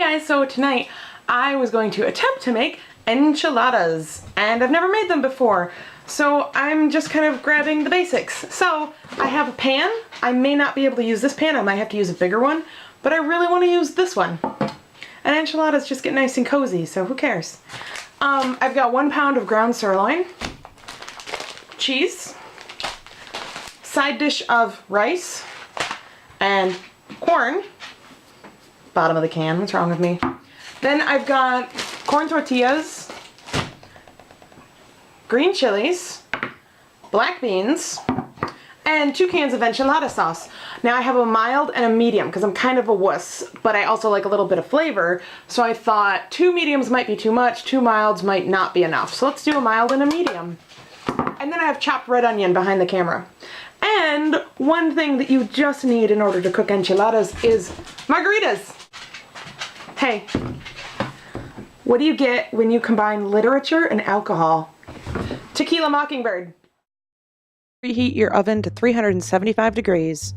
guys, so tonight I was going to attempt to make enchiladas, and I've never made them before, so I'm just kind of grabbing the basics. So I have a pan. I may not be able to use this pan, I might have to use a bigger one, but I really want to use this one. And enchiladas just get nice and cozy, so who cares? I've got 1 pound of ground sirloin, cheese, side dish of rice, and corn. Bottom of the can, what's wrong with me? Then I've got corn tortillas, green chilies, black beans, and 2 cans of enchilada sauce. Now I have a mild and a medium because I'm kind of a wuss, but I also like a little bit of flavor, so I thought 2 mediums might be too much, 2 milds might not be enough. So let's do a mild and a medium. And then I have chopped red onion behind the camera. And one thing that you just need in order to cook enchiladas is margaritas. Hey, what do you get when you combine literature and alcohol? Tequila Mockingbird. Preheat your oven to 375 degrees.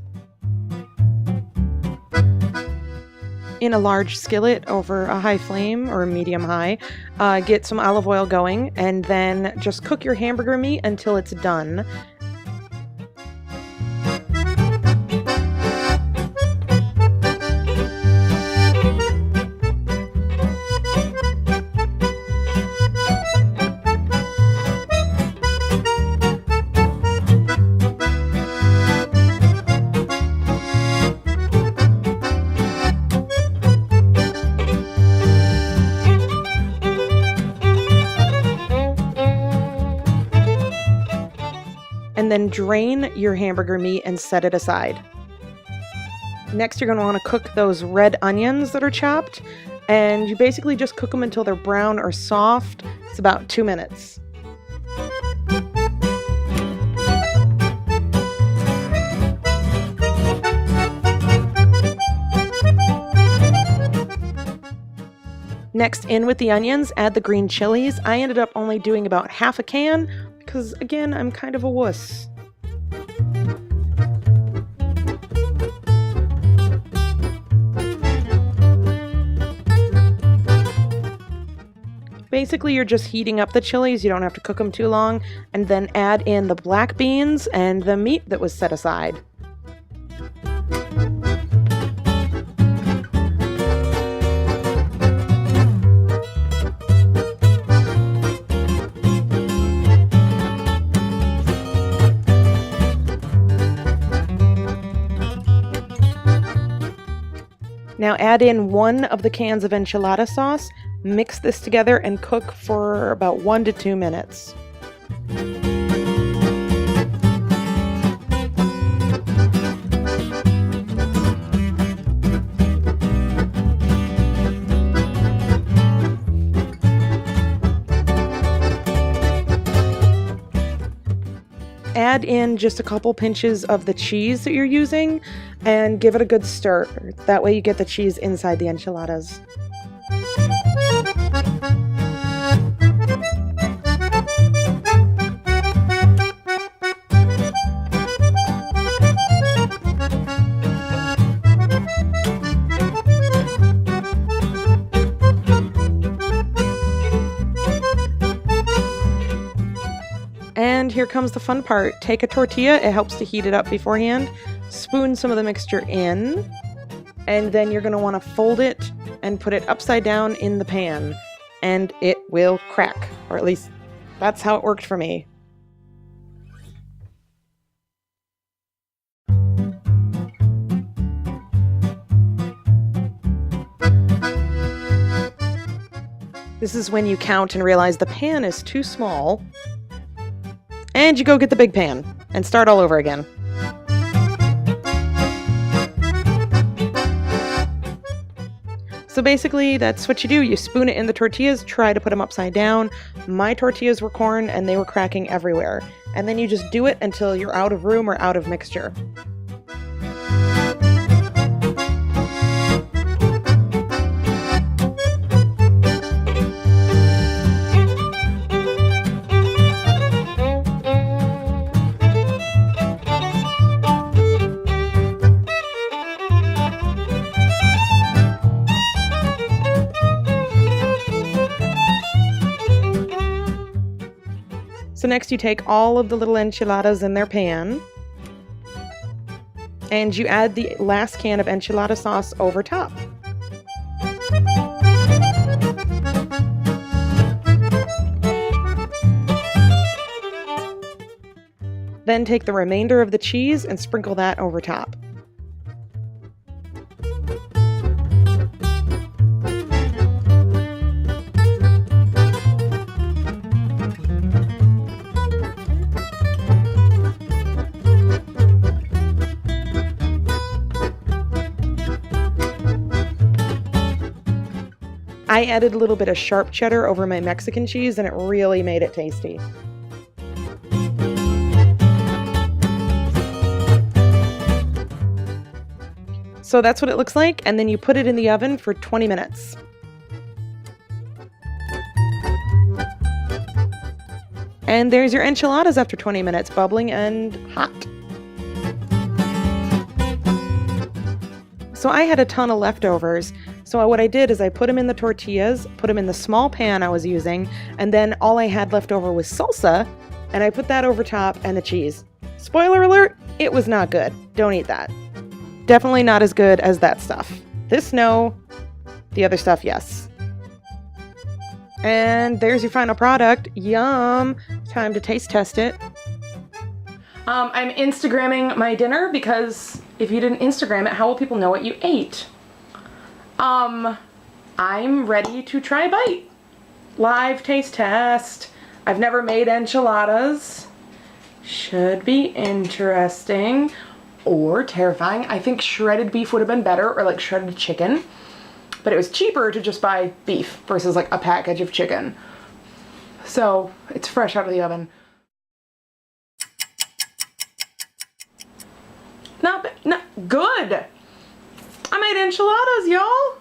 In a large skillet over a high flame or medium high, get some olive oil going and then just cook your hamburger meat until it's done. And then drain your hamburger meat and set it aside. Next, you're going to want to cook those red onions that are chopped, and you basically just cook them until they're brown or soft. It's about 2 minutes. Next, in with the onions, add the green chilies. I ended up only doing about half a can because, again, I'm kind of a wuss. Basically, you're just heating up the chilies. You don't have to cook them too long. And then add in the black beans and the meat that was set aside. Now add in 1 of the cans of enchilada sauce, mix this together and cook for about 1 to 2 minutes. Add in just a couple pinches of the cheese that you're using and give it a good stir. That way you get the cheese inside the enchiladas. And here comes the fun part. Take a tortilla, it helps to heat it up beforehand. Spoon some of the mixture in, and then you're going to want to fold it and put it upside down in the pan, and it will crack, or at least that's how it worked for me. This is when you count and realize the pan is too small. And you go get the big pan and start all over again. So basically, that's what you do. You spoon it in the tortillas, try to put them upside down. My tortillas were corn and they were cracking everywhere. And then you just do it until you're out of room or out of mixture. So next you take all of the little enchiladas in their pan, and you add the last can of enchilada sauce over top. Then take the remainder of the cheese and sprinkle that over top. I added a little bit of sharp cheddar over my Mexican cheese, and it really made it tasty. So that's what it looks like, and then you put it in the oven for 20 minutes. And there's your enchiladas after 20 minutes, bubbling and hot. So I had a ton of leftovers. So what I did is I put them in the tortillas, put them in the small pan I was using, and then all I had left over was salsa, and I put that over top and the cheese. Spoiler alert, it was not good. Don't eat that. Definitely not as good as that stuff. This, no. The other stuff, yes. And there's your final product. Yum. Time to taste test it. I'm Instagramming my dinner because if you didn't Instagram it, how will people know what you ate? I'm ready to try a bite. Live taste test. I've never made enchiladas. Should be interesting or terrifying. I think shredded beef would have been better, or like shredded chicken, but it was cheaper to just buy beef versus like a package of chicken. So it's fresh out of the oven. Not good. I made enchiladas, y'all.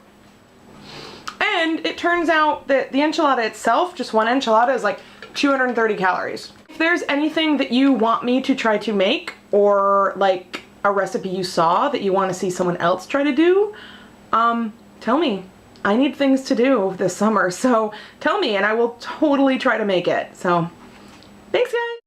And it turns out that the enchilada itself, just one enchilada, is like 230 calories. If there's anything that you want me to try to make, or like a recipe you saw that you want to see someone else try to do, tell me. I need things to do this summer, so tell me and I will totally try to make it. So, thanks guys!